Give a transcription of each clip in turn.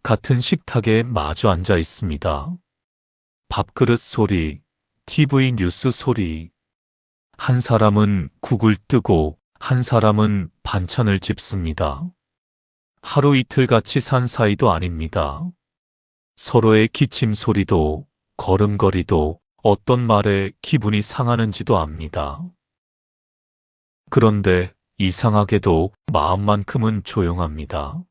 같은 식탁에 마주 앉아 있습니다. 밥그릇 소리, TV 뉴스 소리. 한 사람은 국을 뜨고 한 사람은 반찬을 집습니다. 하루 이틀 같이 산 사이도 아닙니다. 서로의 기침 소리도 걸음걸이도 어떤 말에 기분이 상하는지도 압니다. 그런데 이상하게도 마음만큼은 조용합니다.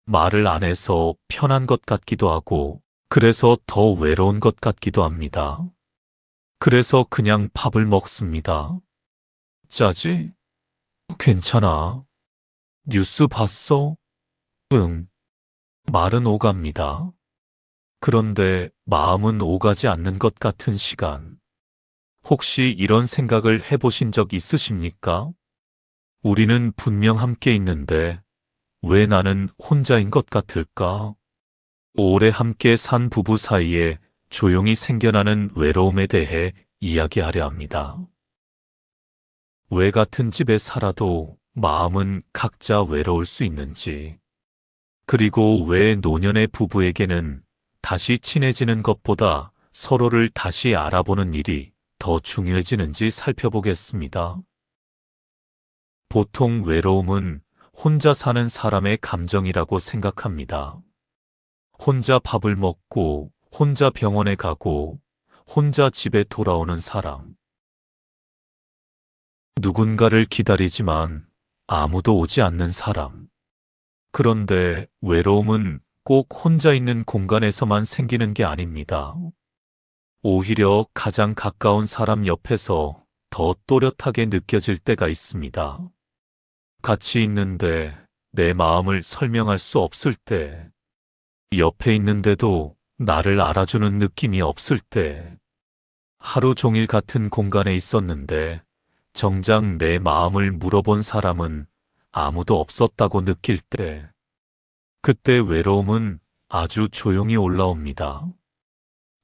말을 안 해서 편한 것 같기도 하고 그래서 더 외로운 것 같기도 합니다. 그래서 그냥 밥을 먹습니다. 짜지? 괜찮아. 뉴스 봤어? 응. 말은 오갑니다. 그런데 마음은 오가지 않는 것 같은 시간. 혹시 이런 생각을 해보신 적 있으십니까? 우리는 분명 함께 있는데 왜 나는 혼자인 것 같을까? 오래 함께 산 부부 사이에 조용히 생겨나는 외로움에 대해 이야기하려 합니다. 왜 같은 집에 살아도 마음은 각자 외로울 수 있는지, 그리고 왜 노년의 부부에게는 다시 친해지는 것보다 서로를 다시 알아보는 일이 더 중요해지는지 살펴보겠습니다. 보통 외로움은 혼자 사는 사람의 감정이라고 생각합니다. 혼자 밥을 먹고, 혼자 병원에 가고, 혼자 집에 돌아오는 사람. 누군가를 기다리지만 아무도 오지 않는 사람. 그런데 외로움은 꼭 혼자 있는 공간에서만 생기는 게 아닙니다. 오히려 가장 가까운 사람 옆에서 더 또렷하게 느껴질 때가 있습니다. 같이 있는데 내 마음을 설명할 수 없을 때, 옆에 있는데도 나를 알아주는 느낌이 없을 때, 하루 종일 같은 공간에 있었는데 정작 내 마음을 물어본 사람은 아무도 없었다고 느낄 때, 그때 외로움은 아주 조용히 올라옵니다.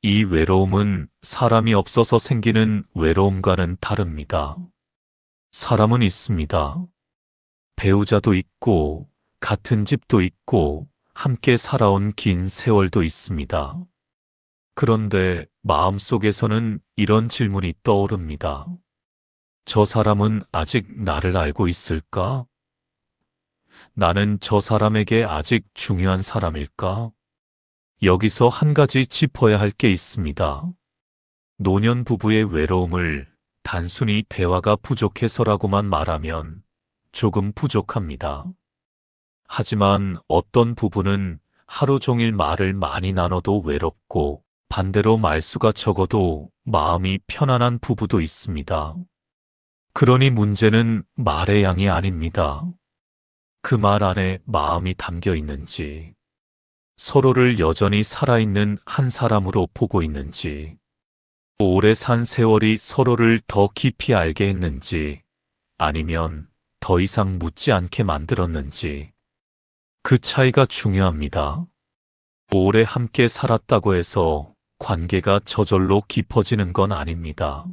이 외로움은 사람이 없어서 생기는 외로움과는 다릅니다. 사람은 있습니다. 배우자도 있고, 같은 집도 있고, 함께 살아온 긴 세월도 있습니다. 그런데 마음속에서는 이런 질문이 떠오릅니다. 저 사람은 아직 나를 알고 있을까? 나는 저 사람에게 아직 중요한 사람일까? 여기서 한 가지 짚어야 할 게 있습니다. 노년 부부의 외로움을 단순히 대화가 부족해서라고만 말하면 조금 부족합니다. 하지만 어떤 부부는 하루 종일 말을 많이 나눠도 외롭고 반대로 말수가 적어도 마음이 편안한 부부도 있습니다. 그러니 문제는 말의 양이 아닙니다. 그 말 안에 마음이 담겨 있는지, 서로를 여전히 살아있는 한 사람으로 보고 있는지, 오래 산 세월이 서로를 더 깊이 알게 했는지, 아니면 더 이상 묻지 않게 만들었는지, 그 차이가 중요합니다. 오래 함께 살았다고 해서 관계가 저절로 깊어지는 건 아닙니다.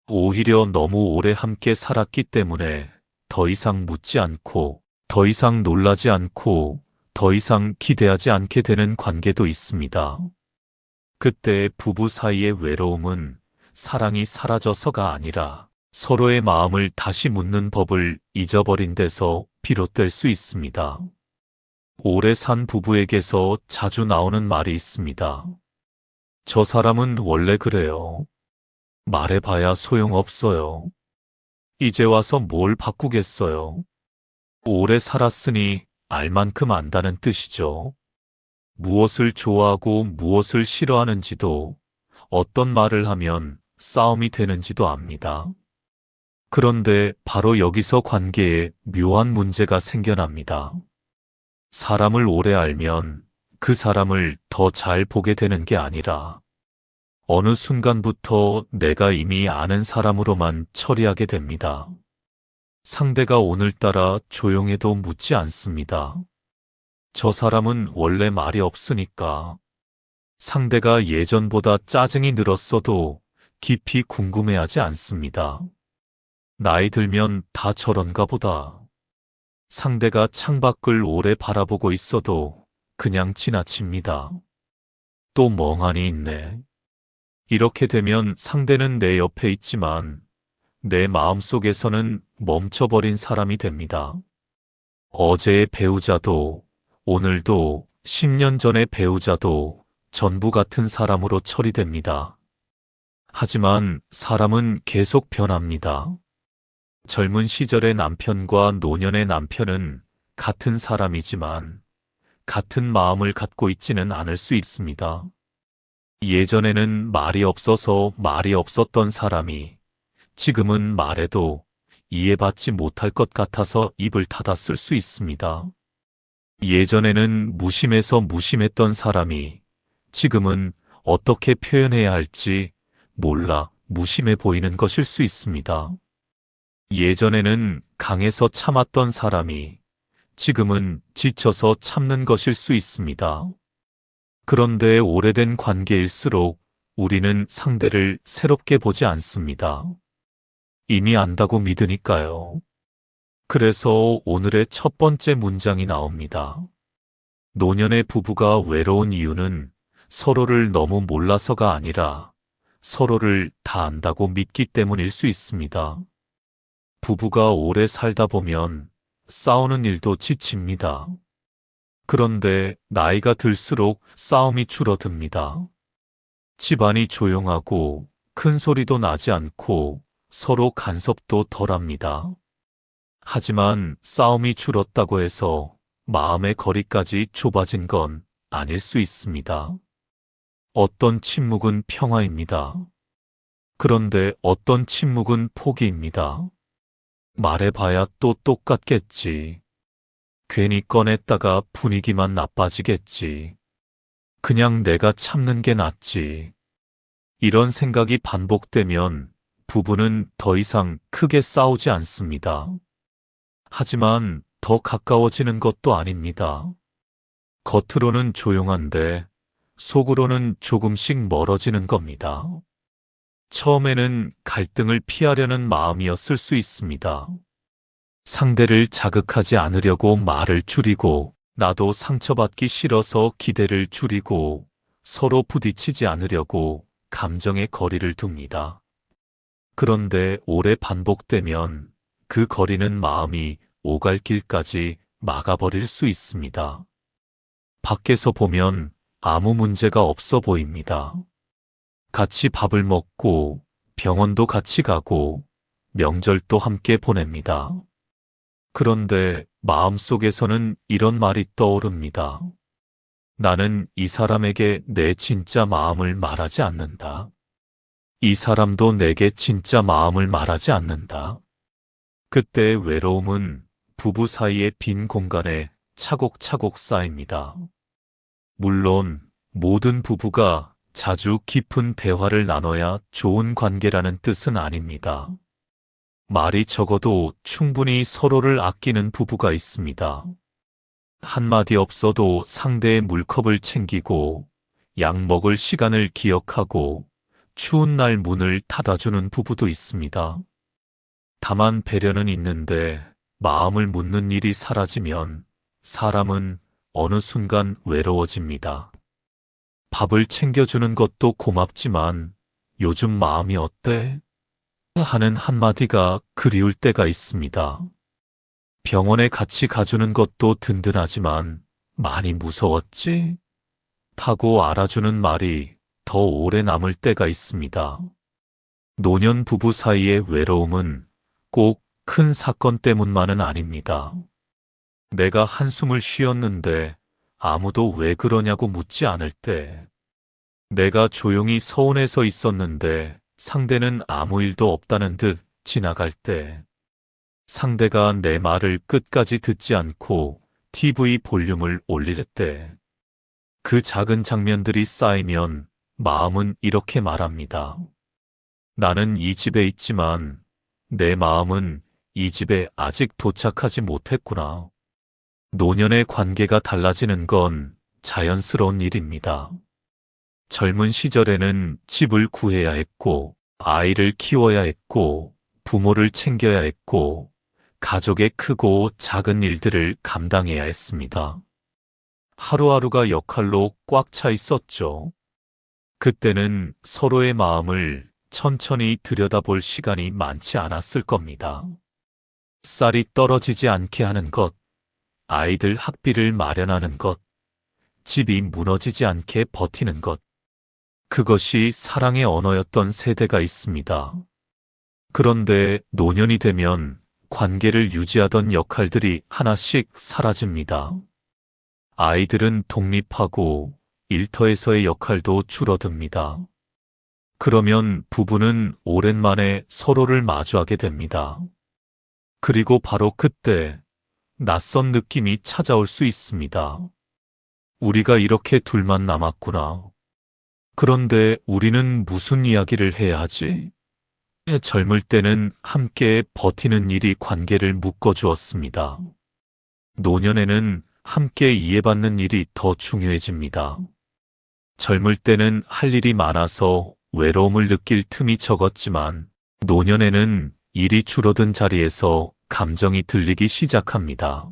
오히려 너무 오래 함께 살았기 때문에 더 이상 묻지 않고, 더 이상 놀라지 않고, 더 이상 기대하지 않게 되는 관계도 있습니다. 그때 부부 사이의 외로움은 사랑이 사라져서가 아니라 서로의 마음을 다시 묻는 법을 잊어버린 데서 비롯될 수 있습니다. 오래 산 부부에게서 자주 나오는 말이 있습니다. 저 사람은 원래 그래요. 말해봐야 소용없어요. 이제 와서 뭘 바꾸겠어요. 오래 살았으니 알 만큼 안다는 뜻이죠. 무엇을 좋아하고 무엇을 싫어하는지도, 어떤 말을 하면 싸움이 되는지도 압니다. 그런데 바로 여기서 관계에 묘한 문제가 생겨납니다. 사람을 오래 알면 그 사람을 더 잘 보게 되는 게 아니라 어느 순간부터 내가 이미 아는 사람으로만 처리하게 됩니다. 상대가 오늘따라 조용해도 묻지 않습니다. 저 사람은 원래 말이 없으니까. 상대가 예전보다 짜증이 늘었어도 깊이 궁금해하지 않습니다. 나이 들면 다 저런가 보다. 상대가 창밖을 오래 바라보고 있어도 그냥 지나칩니다. 또 멍하니 있네. 이렇게 되면 상대는 내 옆에 있지만 내 마음속에서는 멈춰버린 사람이 됩니다. 어제의 배우자도 오늘도 10년 전의 배우자도 전부 같은 사람으로 처리됩니다. 하지만 사람은 계속 변합니다. 젊은 시절의 남편과 노년의 남편은 같은 사람이지만 같은 마음을 갖고 있지는 않을 수 있습니다. 예전에는 말이 없어서 말이 없었던 사람이 지금은 말해도 이해받지 못할 것 같아서 입을 닫았을 수 있습니다. 예전에는 무심해서 무심했던 사람이 지금은 어떻게 표현해야 할지 몰라 무심해 보이는 것일 수 있습니다. 예전에는 강해서 참았던 사람이 지금은 지쳐서 참는 것일 수 있습니다. 그런데 오래된 관계일수록 우리는 상대를 새롭게 보지 않습니다. 이미 안다고 믿으니까요. 그래서 오늘의 첫 번째 문장이 나옵니다. 노년의 부부가 외로운 이유는 서로를 너무 몰라서가 아니라 서로를 다 안다고 믿기 때문일 수 있습니다. 부부가 오래 살다 보면 싸우는 일도 지칩니다. 그런데 나이가 들수록 싸움이 줄어듭니다. 집안이 조용하고 큰 소리도 나지 않고 서로 간섭도 덜합니다. 하지만 싸움이 줄었다고 해서 마음의 거리까지 좁아진 건 아닐 수 있습니다. 어떤 침묵은 평화입니다. 그런데 어떤 침묵은 포기입니다. 말해봐야 또 똑같겠지. 괜히 꺼냈다가 분위기만 나빠지겠지. 그냥 내가 참는 게 낫지. 이런 생각이 반복되면 부부는 더 이상 크게 싸우지 않습니다. 하지만 더 가까워지는 것도 아닙니다. 겉으로는 조용한데 속으로는 조금씩 멀어지는 겁니다. 처음에는 갈등을 피하려는 마음이었을 수 있습니다. 상대를 자극하지 않으려고 말을 줄이고 나도 상처받기 싫어서 기대를 줄이고 서로 부딪히지 않으려고 감정의 거리를 둡니다. 그런데 오래 반복되면 그 거리는 마음이 오갈 길까지 막아버릴 수 있습니다. 밖에서 보면 아무 문제가 없어 보입니다. 같이 밥을 먹고 병원도 같이 가고 명절도 함께 보냅니다. 그런데 마음속에서는 이런 말이 떠오릅니다. 나는 이 사람에게 내 진짜 마음을 말하지 않는다. 이 사람도 내게 진짜 마음을 말하지 않는다. 그때 외로움은 부부 사이의 빈 공간에 차곡차곡 쌓입니다. 물론 모든 부부가 자주 깊은 대화를 나눠야 좋은 관계라는 뜻은 아닙니다. 말이 적어도 충분히 서로를 아끼는 부부가 있습니다. 한마디 없어도 상대의 물컵을 챙기고 약 먹을 시간을 기억하고 추운 날 문을 닫아주는 부부도 있습니다. 다만 배려는 있는데 마음을 묻는 일이 사라지면 사람은 어느 순간 외로워집니다. 밥을 챙겨주는 것도 고맙지만 요즘 마음이 어때? 하는 한마디가 그리울 때가 있습니다. 병원에 같이 가주는 것도 든든하지만 많이 무서웠지? 하고 알아주는 말이 더 오래 남을 때가 있습니다. 노년 부부 사이의 외로움은 꼭 큰 사건 때문만은 아닙니다. 내가 한숨을 쉬었는데 아무도 왜 그러냐고 묻지 않을 때, 내가 조용히 서운해서 있었는데 상대는 아무 일도 없다는 듯 지나갈 때, 상대가 내 말을 끝까지 듣지 않고 TV 볼륨을 올릴 때, 그 작은 장면들이 쌓이면 마음은 이렇게 말합니다. 나는 이 집에 있지만 내 마음은 이 집에 아직 도착하지 못했구나. 노년의 관계가 달라지는 건 자연스러운 일입니다. 젊은 시절에는 집을 구해야 했고, 아이를 키워야 했고, 부모를 챙겨야 했고, 가족의 크고 작은 일들을 감당해야 했습니다. 하루하루가 역할로 꽉 차 있었죠. 그때는 서로의 마음을 천천히 들여다볼 시간이 많지 않았을 겁니다. 쌀이 떨어지지 않게 하는 것, 아이들 학비를 마련하는 것, 집이 무너지지 않게 버티는 것. 그것이 사랑의 언어였던 세대가 있습니다. 그런데 노년이 되면 관계를 유지하던 역할들이 하나씩 사라집니다. 아이들은 독립하고 일터에서의 역할도 줄어듭니다. 그러면 부부는 오랜만에 서로를 마주하게 됩니다. 그리고 바로 그때 낯선 느낌이 찾아올 수 있습니다. 우리가 이렇게 둘만 남았구나. 그런데 우리는 무슨 이야기를 해야 하지? 젊을 때는 함께 버티는 일이 관계를 묶어주었습니다. 노년에는 함께 이해받는 일이 더 중요해집니다. 젊을 때는 할 일이 많아서 외로움을 느낄 틈이 적었지만 노년에는 일이 줄어든 자리에서 감정이 들리기 시작합니다.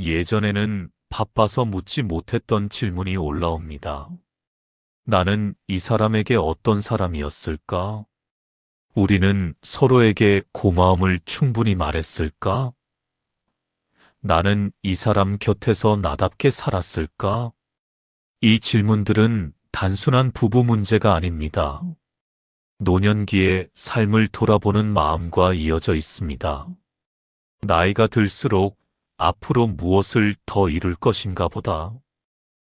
예전에는 바빠서 묻지 못했던 질문이 올라옵니다. 나는 이 사람에게 어떤 사람이었을까? 우리는 서로에게 고마움을 충분히 말했을까? 나는 이 사람 곁에서 나답게 살았을까? 이 질문들은 단순한 부부 문제가 아닙니다. 노년기에 삶을 돌아보는 마음과 이어져 있습니다. 나이가 들수록 앞으로 무엇을 더 이룰 것인가 보다.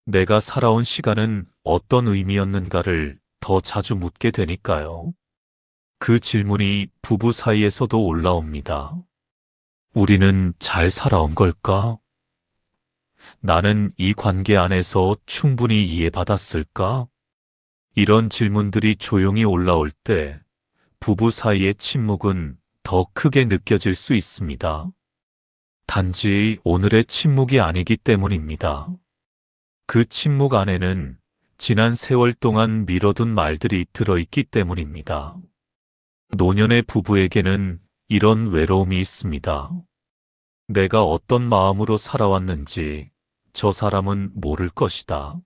내가 살아온 시간은 어떤 의미였는가를 더 자주 묻게 되니까요. 그 질문이 부부 사이에서도 올라옵니다. 우리는 잘 살아온 걸까? 나는 이 관계 안에서 충분히 이해받았을까? 이런 질문들이 조용히 올라올 때 부부 사이의 침묵은 더 크게 느껴질 수 있습니다. 단지 오늘의 침묵이 아니기 때문입니다. 그 침묵 안에는 지난 세월 동안 미뤄둔 말들이 들어있기 때문입니다. 노년의 부부에게는 이런 외로움이 있습니다. 내가 어떤 마음으로 살아왔는지 저 사람은 모를 것이다.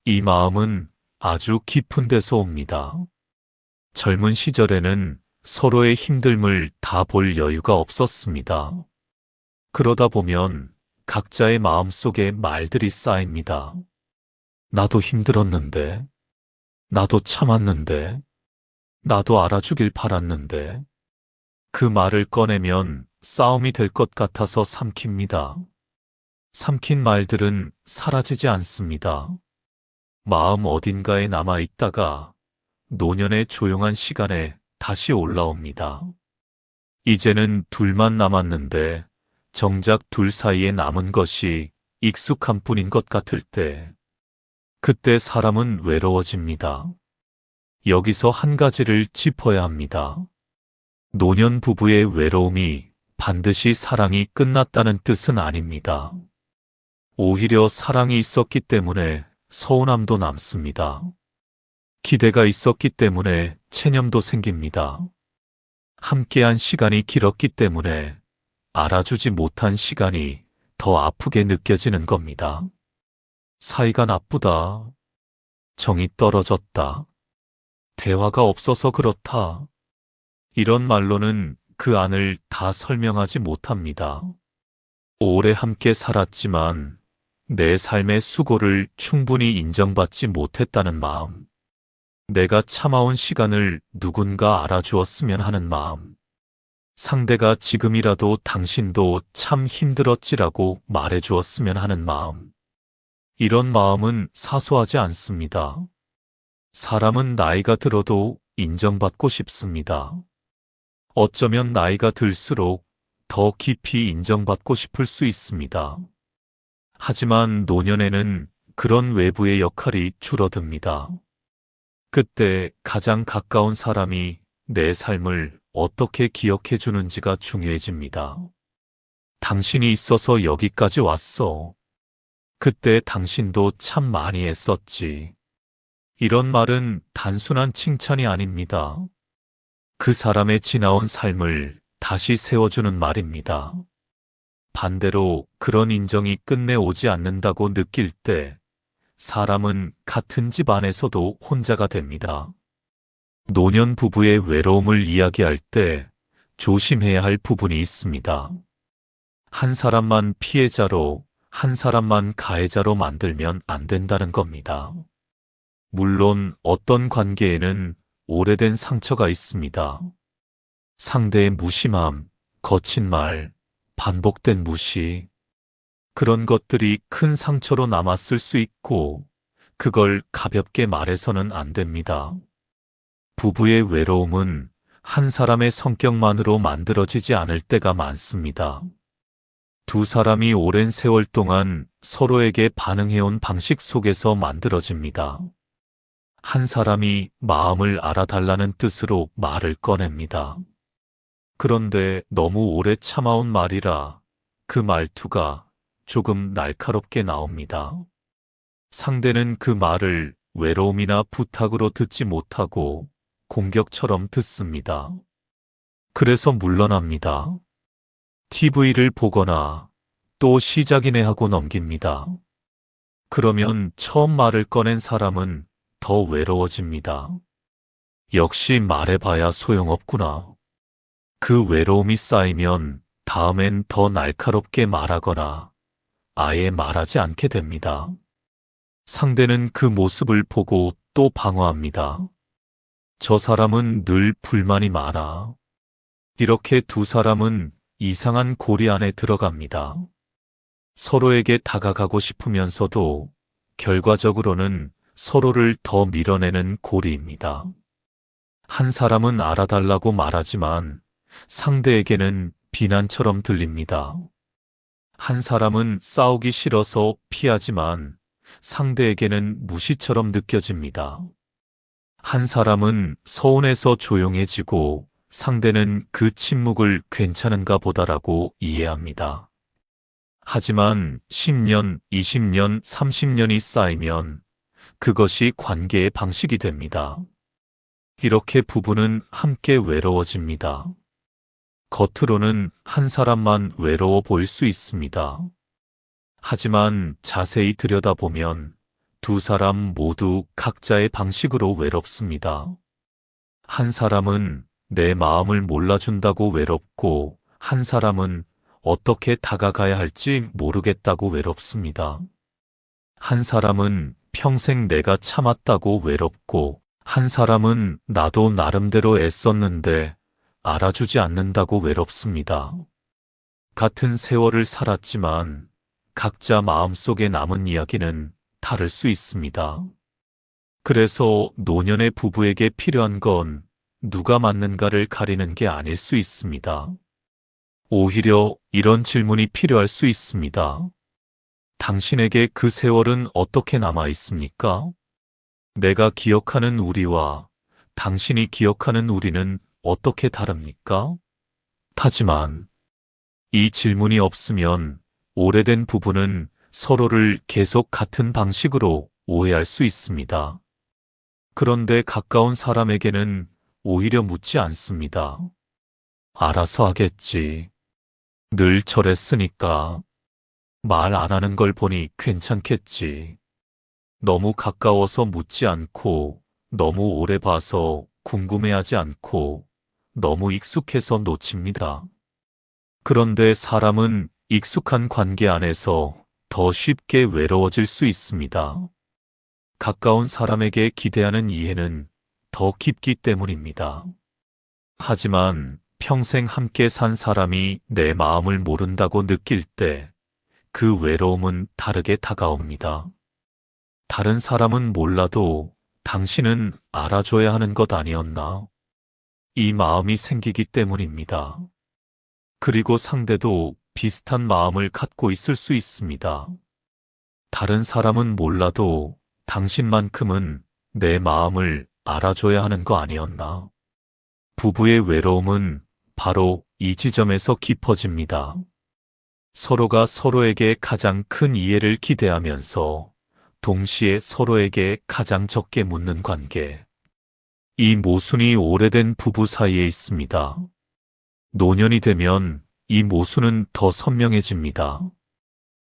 이 마음은 아주 깊은 데서 옵니다. 젊은 시절에는 서로의 힘듦을 다 볼 여유가 없었습니다. 그러다 보면 각자의 마음속에 말들이 쌓입니다. 나도 힘들었는데, 나도 참았는데, 나도 알아주길 바랐는데, 그 말을 꺼내면 싸움이 될 것 같아서 삼킵니다. 삼킨 말들은 사라지지 않습니다. 마음 어딘가에 남아 있다가 노년의 조용한 시간에 다시 올라옵니다. 이제는 둘만 남았는데 정작 둘 사이에 남은 것이 익숙한 뿐인 것 같을 때, 그때 사람은 외로워집니다. 여기서 한 가지를 짚어야 합니다. 노년 부부의 외로움이 반드시 사랑이 끝났다는 뜻은 아닙니다. 오히려 사랑이 있었기 때문에 서운함도 남습니다. 기대가 있었기 때문에 체념도 생깁니다. 함께한 시간이 길었기 때문에 알아주지 못한 시간이 더 아프게 느껴지는 겁니다. 사이가 나쁘다. 정이 떨어졌다. 대화가 없어서 그렇다. 이런 말로는 그 안을 다 설명하지 못합니다. 오래 함께 살았지만 내 삶의 수고를 충분히 인정받지 못했다는 마음. 내가 참아온 시간을 누군가 알아주었으면 하는 마음. 상대가 지금이라도 당신도 참 힘들었지라고 말해주었으면 하는 마음. 이런 마음은 사소하지 않습니다. 사람은 나이가 들어도 인정받고 싶습니다. 어쩌면 나이가 들수록 더 깊이 인정받고 싶을 수 있습니다. 하지만 노년에는 그런 외부의 역할이 줄어듭니다. 그때 가장 가까운 사람이 내 삶을 어떻게 기억해 주는지가 중요해집니다. 당신이 있어서 여기까지 왔어. 그때 당신도 참 많이 애썼지. 이런 말은 단순한 칭찬이 아닙니다. 그 사람의 지나온 삶을 다시 세워주는 말입니다. 반대로 그런 인정이 끝내 오지 않는다고 느낄 때 사람은 같은 집 안에서도 혼자가 됩니다. 노년 부부의 외로움을 이야기할 때 조심해야 할 부분이 있습니다. 한 사람만 피해자로, 한 사람만 가해자로 만들면 안 된다는 겁니다. 물론 어떤 관계에는 오래된 상처가 있습니다. 상대의 무심함, 거친 말, 반복된 무시, 그런 것들이 큰 상처로 남았을 수 있고, 그걸 가볍게 말해서는 안 됩니다. 부부의 외로움은 한 사람의 성격만으로 만들어지지 않을 때가 많습니다. 두 사람이 오랜 세월 동안 서로에게 반응해온 방식 속에서 만들어집니다. 한 사람이 마음을 알아달라는 뜻으로 말을 꺼냅니다. 그런데 너무 오래 참아온 말이라 그 말투가 조금 날카롭게 나옵니다. 상대는 그 말을 외로움이나 부탁으로 듣지 못하고 공격처럼 듣습니다. 그래서 물러납니다. TV를 보거나 또 시작이네 하고 넘깁니다. 그러면 처음 말을 꺼낸 사람은 더 외로워집니다. 역시 말해봐야 소용없구나. 그 외로움이 쌓이면 다음엔 더 날카롭게 말하거나 아예 말하지 않게 됩니다. 상대는 그 모습을 보고 또 방어합니다. 저 사람은 늘 불만이 많아. 이렇게 두 사람은 이상한 고리 안에 들어갑니다. 서로에게 다가가고 싶으면서도 결과적으로는 서로를 더 밀어내는 고리입니다. 한 사람은 알아달라고 말하지만 상대에게는 비난처럼 들립니다. 한 사람은 싸우기 싫어서 피하지만 상대에게는 무시처럼 느껴집니다. 한 사람은 서운해서 조용해지고 상대는 그 침묵을 괜찮은가 보다라고 이해합니다. 하지만 10년, 20년, 30년이 쌓이면 그것이 관계의 방식이 됩니다. 이렇게 부부는 함께 외로워집니다. 겉으로는 한 사람만 외로워 보일 수 있습니다. 하지만 자세히 들여다보면 두 사람 모두 각자의 방식으로 외롭습니다. 한 사람은 내 마음을 몰라준다고 외롭고, 한 사람은 어떻게 다가가야 할지 모르겠다고 외롭습니다. 한 사람은 평생 내가 참았다고 외롭고, 한 사람은 나도 나름대로 애썼는데 알아주지 않는다고 외롭습니다. 같은 세월을 살았지만 각자 마음속에 남은 이야기는 다를 수 있습니다. 그래서 노년의 부부에게 필요한 건 누가 맞는가를 가리는 게 아닐 수 있습니다. 오히려 이런 질문이 필요할 수 있습니다. 당신에게 그 세월은 어떻게 남아 있습니까? 내가 기억하는 우리와 당신이 기억하는 우리는 어떻게 다릅니까? 하지만 이 질문이 없으면 오래된 부부는 서로를 계속 같은 방식으로 오해할 수 있습니다. 그런데 가까운 사람에게는 오히려 묻지 않습니다. 알아서 하겠지. 늘 저랬으니까. 말 안 하는 걸 보니 괜찮겠지. 너무 가까워서 묻지 않고, 너무 오래 봐서 궁금해하지 않고, 너무 익숙해서 놓칩니다. 그런데 사람은 익숙한 관계 안에서 더 쉽게 외로워질 수 있습니다. 가까운 사람에게 기대하는 이해는 더 깊기 때문입니다. 하지만 평생 함께 산 사람이 내 마음을 모른다고 느낄 때 그 외로움은 다르게 다가옵니다. 다른 사람은 몰라도 당신은 알아줘야 하는 것 아니었나? 이 마음이 생기기 때문입니다. 그리고 상대도 비슷한 마음을 갖고 있을 수 있습니다. 다른 사람은 몰라도 당신만큼은 내 마음을 알아줘야 하는 거 아니었나? 부부의 외로움은 바로 이 지점에서 깊어집니다. 서로가 서로에게 가장 큰 이해를 기대하면서 동시에 서로에게 가장 적게 묻는 관계. 이 모순이 오래된 부부 사이에 있습니다. 노년이 되면 이 모순은 더 선명해집니다.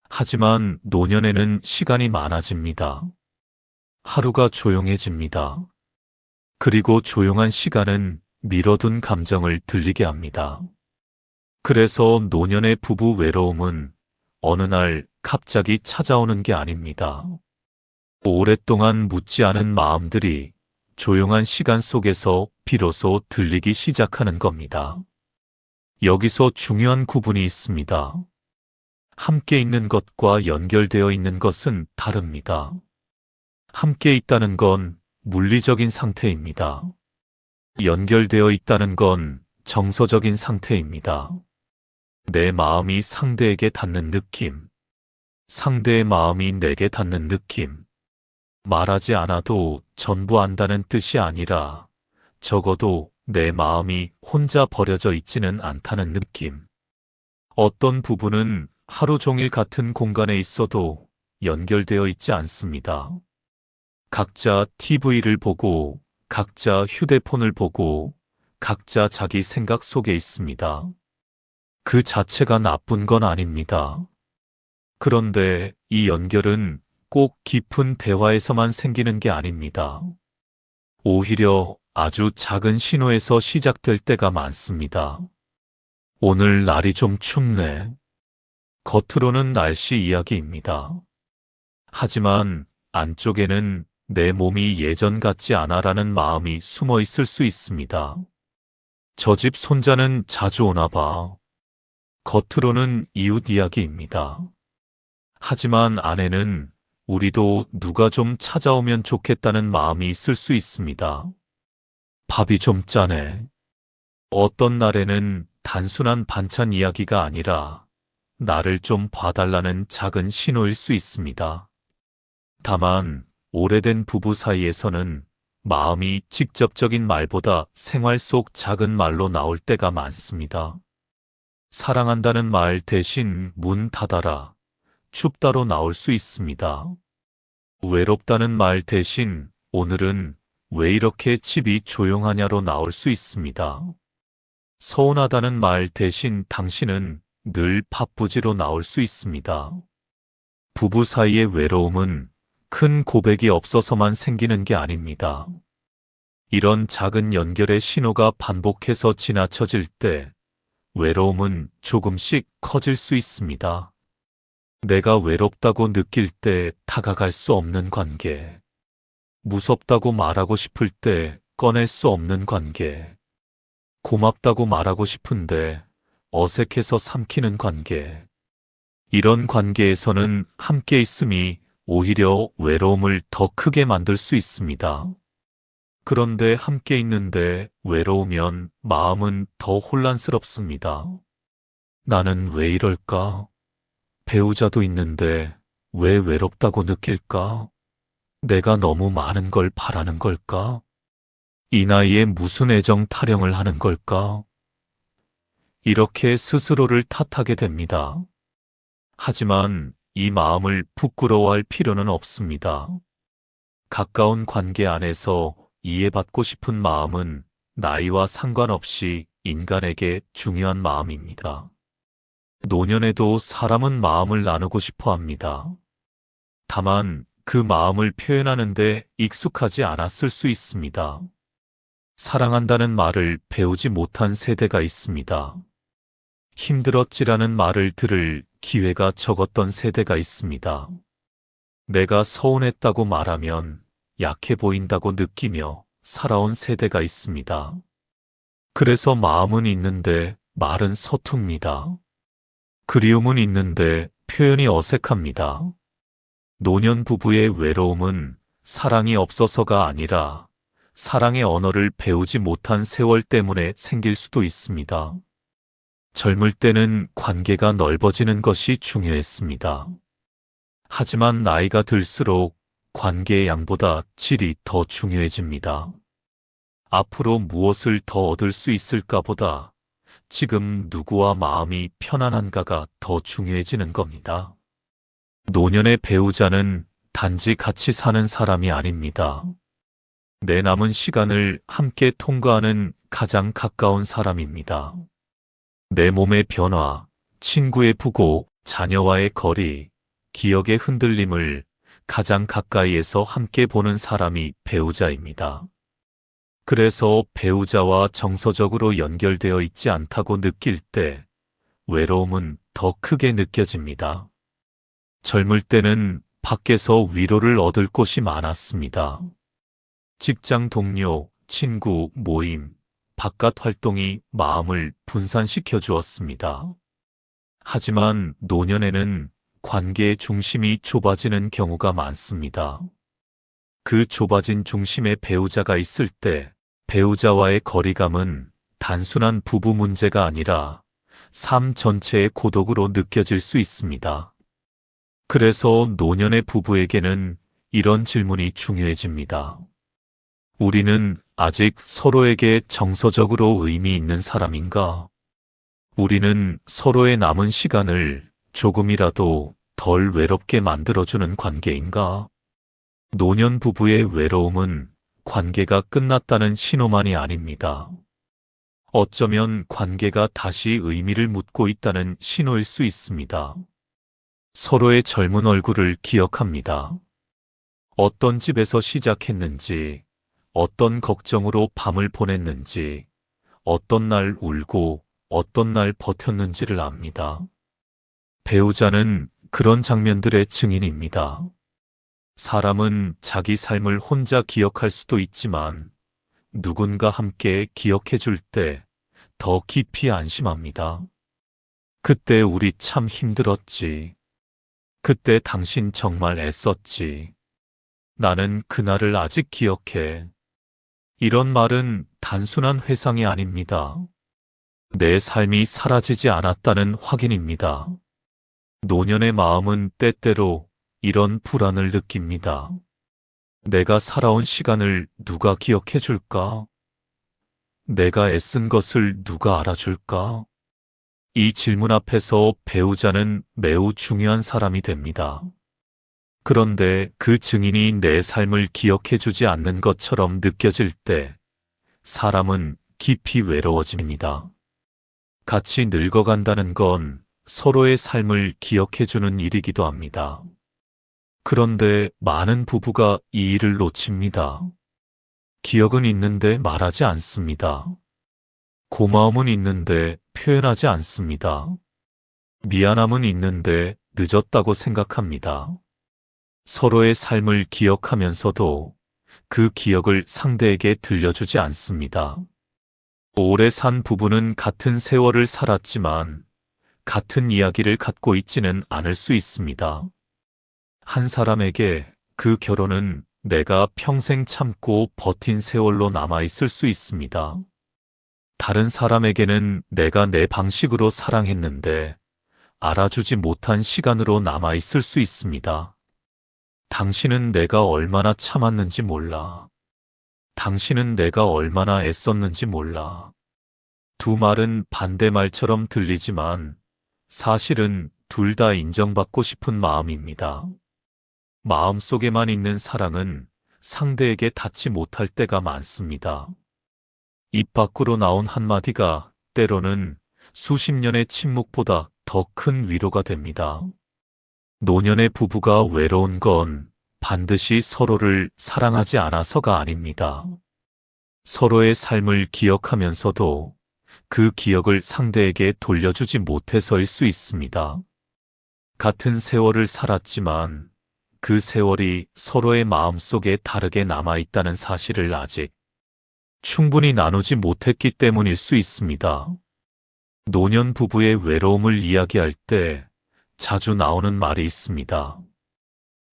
하지만 노년에는 시간이 많아집니다. 하루가 조용해집니다. 그리고 조용한 시간은 미뤄둔 감정을 들리게 합니다. 그래서 노년의 부부 외로움은 어느 날 갑자기 찾아오는 게 아닙니다. 오랫동안 묻지 않은 마음들이 조용한 시간 속에서 비로소 들리기 시작하는 겁니다. 여기서 중요한 구분이 있습니다. 함께 있는 것과 연결되어 있는 것은 다릅니다. 함께 있다는 건 물리적인 상태입니다. 연결되어 있다는 건 정서적인 상태입니다. 내 마음이 상대에게 닿는 느낌, 상대의 마음이 내게 닿는 느낌. 말하지 않아도 전부 안다는 뜻이 아니라 적어도 내 마음이 혼자 버려져 있지는 않다는 느낌. 어떤 부분은 하루 종일 같은 공간에 있어도 연결되어 있지 않습니다. 각자 TV를 보고, 각자 휴대폰을 보고, 각자 자기 생각 속에 있습니다. 그 자체가 나쁜 건 아닙니다. 그런데 이 연결은 꼭 깊은 대화에서만 생기는 게 아닙니다. 오히려 아주 작은 신호에서 시작될 때가 많습니다. 오늘 날이 좀 춥네. 겉으로는 날씨 이야기입니다. 하지만 안쪽에는 내 몸이 예전 같지 않아라는 마음이 숨어 있을 수 있습니다. 저 집 손자는 자주 오나 봐. 겉으로는 이웃 이야기입니다. 하지만 안에는 우리도 누가 좀 찾아오면 좋겠다는 마음이 있을 수 있습니다. 밥이 좀 짜네. 어떤 날에는 단순한 반찬 이야기가 아니라 나를 좀 봐달라는 작은 신호일 수 있습니다. 다만 오래된 부부 사이에서는 마음이 직접적인 말보다 생활 속 작은 말로 나올 때가 많습니다. 사랑한다는 말 대신 문 닫아라, 춥다로 나올 수 있습니다. 외롭다는 말 대신 오늘은 왜 이렇게 집이 조용하냐로 나올 수 있습니다. 서운하다는 말 대신 당신은 늘 바쁘지로 나올 수 있습니다. 부부 사이의 외로움은 큰 고백이 없어서만 생기는 게 아닙니다. 이런 작은 연결의 신호가 반복해서 지나쳐질 때 외로움은 조금씩 커질 수 있습니다. 내가 외롭다고 느낄 때 다가갈 수 없는 관계, 무섭다고 말하고 싶을 때 꺼낼 수 없는 관계, 고맙다고 말하고 싶은데 어색해서 삼키는 관계. 이런 관계에서는 함께 있음이 오히려 외로움을 더 크게 만들 수 있습니다. 그런데 함께 있는데 외로우면 마음은 더 혼란스럽습니다. 나는 왜 이럴까? 배우자도 있는데 왜 외롭다고 느낄까? 내가 너무 많은 걸 바라는 걸까? 이 나이에 무슨 애정 타령을 하는 걸까? 이렇게 스스로를 탓하게 됩니다. 하지만 이 마음을 부끄러워할 필요는 없습니다. 가까운 관계 안에서 이해받고 싶은 마음은 나이와 상관없이 인간에게 중요한 마음입니다. 노년에도 사람은 마음을 나누고 싶어 합니다. 다만 그 마음을 표현하는데 익숙하지 않았을 수 있습니다. 사랑한다는 말을 배우지 못한 세대가 있습니다. 힘들었지라는 말을 들을 기회가 적었던 세대가 있습니다. 내가 서운했다고 말하면 약해 보인다고 느끼며 살아온 세대가 있습니다. 그래서 마음은 있는데 말은 서툽니다. 그리움은 있는데 표현이 어색합니다. 노년 부부의 외로움은 사랑이 없어서가 아니라 사랑의 언어를 배우지 못한 세월 때문에 생길 수도 있습니다. 젊을 때는 관계가 넓어지는 것이 중요했습니다. 하지만 나이가 들수록 관계의 양보다 질이 더 중요해집니다. 앞으로 무엇을 더 얻을 수 있을까보다 지금 누구와 마음이 편안한가가 더 중요해지는 겁니다. 노년의 배우자는 단지 같이 사는 사람이 아닙니다. 내 남은 시간을 함께 통과하는 가장 가까운 사람입니다. 내 몸의 변화, 친구의 부고, 자녀와의 거리, 기억의 흔들림을 가장 가까이에서 함께 보는 사람이 배우자입니다. 그래서 배우자와 정서적으로 연결되어 있지 않다고 느낄 때 외로움은 더 크게 느껴집니다. 젊을 때는 밖에서 위로를 얻을 곳이 많았습니다. 직장 동료, 친구, 모임, 바깥 활동이 마음을 분산시켜 주었습니다. 하지만 노년에는 관계의 중심이 좁아지는 경우가 많습니다. 그 좁아진 중심에 배우자가 있을 때 배우자와의 거리감은 단순한 부부 문제가 아니라 삶 전체의 고독으로 느껴질 수 있습니다. 그래서 노년의 부부에게는 이런 질문이 중요해집니다. 우리는 아직 서로에게 정서적으로 의미 있는 사람인가? 우리는 서로의 남은 시간을 조금이라도 덜 외롭게 만들어주는 관계인가? 노년 부부의 외로움은 관계가 끝났다는 신호만이 아닙니다. 어쩌면 관계가 다시 의미를 묻고 있다는 신호일 수 있습니다. 서로의 젊은 얼굴을 기억합니다. 어떤 집에서 시작했는지, 어떤 걱정으로 밤을 보냈는지, 어떤 날 울고 어떤 날 버텼는지를 압니다. 배우자는 그런 장면들의 증인입니다. 사람은 자기 삶을 혼자 기억할 수도 있지만 누군가 함께 기억해 줄 때 더 깊이 안심합니다. 그때 우리 참 힘들었지. 그때 당신 정말 애썼지. 나는 그날을 아직 기억해. 이런 말은 단순한 회상이 아닙니다. 내 삶이 사라지지 않았다는 확인입니다. 노년의 마음은 때때로 이런 불안을 느낍니다. 내가 살아온 시간을 누가 기억해 줄까? 내가 애쓴 것을 누가 알아줄까? 이 질문 앞에서 배우자는 매우 중요한 사람이 됩니다. 그런데 그 증인이 내 삶을 기억해 주지 않는 것처럼 느껴질 때 사람은 깊이 외로워집니다. 같이 늙어간다는 건 서로의 삶을 기억해 주는 일이기도 합니다. 그런데 많은 부부가 이 일을 놓칩니다. 기억은 있는데 말하지 않습니다. 고마움은 있는데 표현하지 않습니다. 미안함은 있는데 늦었다고 생각합니다. 서로의 삶을 기억하면서도 그 기억을 상대에게 들려주지 않습니다. 오래 산 부부는 같은 세월을 살았지만 같은 이야기를 갖고 있지는 않을 수 있습니다. 한 사람에게 그 결혼은 내가 평생 참고 버틴 세월로 남아있을 수 있습니다. 다른 사람에게는 내가 내 방식으로 사랑했는데 알아주지 못한 시간으로 남아있을 수 있습니다. 당신은 내가 얼마나 참았는지 몰라. 당신은 내가 얼마나 애썼는지 몰라. 두 말은 반대말처럼 들리지만 사실은 둘 다 인정받고 싶은 마음입니다. 마음속에만 있는 사랑은 상대에게 닿지 못할 때가 많습니다. 입 밖으로 나온 한마디가 때로는 수십 년의 침묵보다 더 큰 위로가 됩니다. 노년의 부부가 외로운 건 반드시 서로를 사랑하지 않아서가 아닙니다. 서로의 삶을 기억하면서도 그 기억을 상대에게 돌려주지 못해서일 수 있습니다. 같은 세월을 살았지만 그 세월이 서로의 마음속에 다르게 남아있다는 사실을 아직 충분히 나누지 못했기 때문일 수 있습니다. 노년 부부의 외로움을 이야기할 때 자주 나오는 말이 있습니다.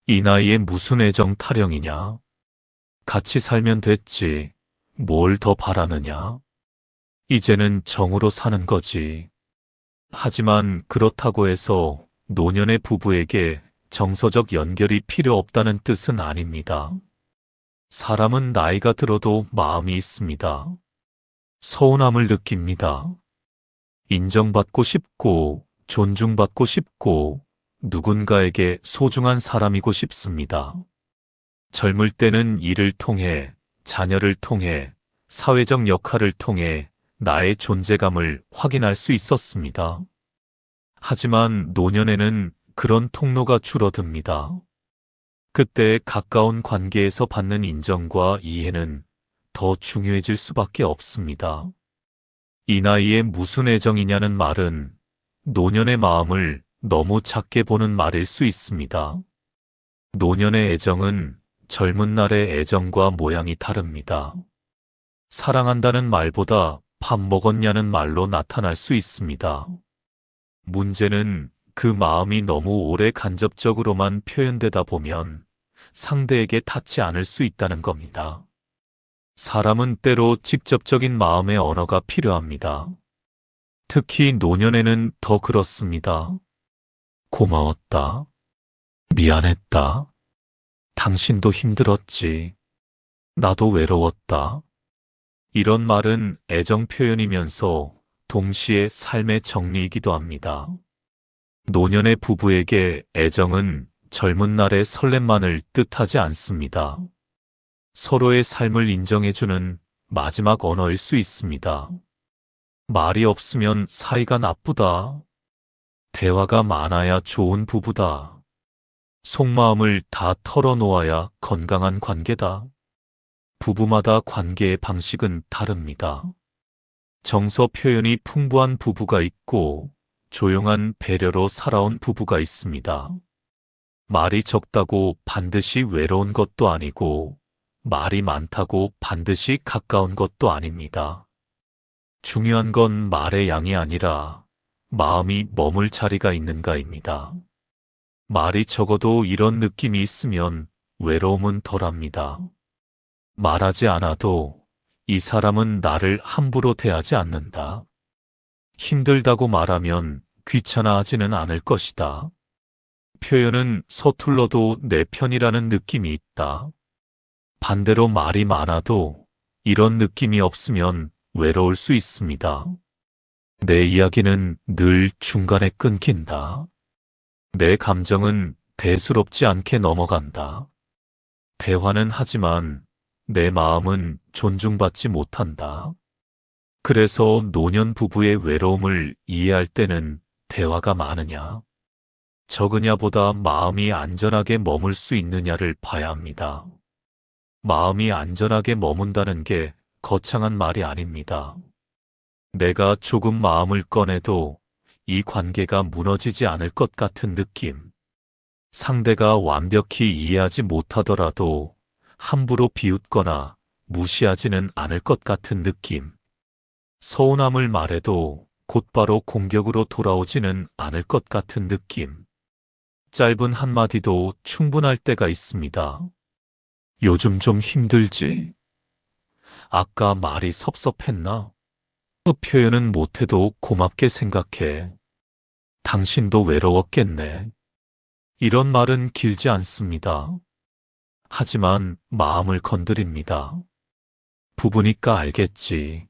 이 나이에 무슨 애정 타령이냐? 같이 살면 됐지. 뭘 더 바라느냐? 이제는 정으로 사는 거지. 하지만 그렇다고 해서 노년의 부부에게 정서적 연결이 필요 없다는 뜻은 아닙니다. 사람은 나이가 들어도 마음이 있습니다. 서운함을 느낍니다. 인정받고 싶고 존중받고 싶고 누군가에게 소중한 사람이고 싶습니다. 젊을 때는 일을 통해, 자녀를 통해, 사회적 역할을 통해 나의 존재감을 확인할 수 있었습니다. 하지만 노년에는 그런 통로가 줄어듭니다. 그때 가까운 관계에서 받는 인정과 이해는 더 중요해질 수밖에 없습니다. 이 나이에 무슨 애정이냐는 말은 노년의 마음을 너무 작게 보는 말일 수 있습니다. 노년의 애정은 젊은 날의 애정과 모양이 다릅니다. 사랑한다는 말보다 밥 먹었냐는 말로 나타날 수 있습니다. 문제는 그 마음이 너무 오래 간접적으로만 표현되다 보면 상대에게 닿지 않을 수 있다는 겁니다. 사람은 때로 직접적인 마음의 언어가 필요합니다. 특히 노년에는 더 그렇습니다. 고마웠다. 미안했다. 당신도 힘들었지. 나도 외로웠다. 이런 말은 애정 표현이면서 동시에 삶의 정리이기도 합니다. 노년의 부부에게 애정은 젊은 날의 설렘만을 뜻하지 않습니다. 서로의 삶을 인정해주는 마지막 언어일 수 있습니다. 말이 없으면 사이가 나쁘다. 대화가 많아야 좋은 부부다. 속마음을 다 털어놓아야 건강한 관계다. 부부마다 관계의 방식은 다릅니다. 정서 표현이 풍부한 부부가 있고 조용한 배려로 살아온 부부가 있습니다. 말이 적다고 반드시 외로운 것도 아니고 말이 많다고 반드시 가까운 것도 아닙니다. 중요한 건 말의 양이 아니라 마음이 머물 자리가 있는가입니다. 말이 적어도 이런 느낌이 있으면 외로움은 덜합니다. 말하지 않아도 이 사람은 나를 함부로 대하지 않는다. 힘들다고 말하면 귀찮아하지는 않을 것이다. 표현은 서툴러도 내 편이라는 느낌이 있다. 반대로 말이 많아도 이런 느낌이 없으면 외로울 수 있습니다. 내 이야기는 늘 중간에 끊긴다. 내 감정은 대수롭지 않게 넘어간다. 대화는 하지만 내 마음은 존중받지 못한다. 그래서 노년 부부의 외로움을 이해할 때는 대화가 많으냐, 적으냐보다 마음이 안전하게 머물 수 있느냐를 봐야 합니다. 마음이 안전하게 머문다는 게 거창한 말이 아닙니다. 내가 조금 마음을 꺼내도 이 관계가 무너지지 않을 것 같은 느낌. 상대가 완벽히 이해하지 못하더라도 함부로 비웃거나 무시하지는 않을 것 같은 느낌. 서운함을 말해도 곧바로 공격으로 돌아오지는 않을 것 같은 느낌. 짧은 한마디도 충분할 때가 있습니다. 요즘 좀 힘들지? 아까 말이 섭섭했나? 그 표현은 못해도 고맙게 생각해. 당신도 외로웠겠네. 이런 말은 길지 않습니다. 하지만 마음을 건드립니다. 부부니까 알겠지.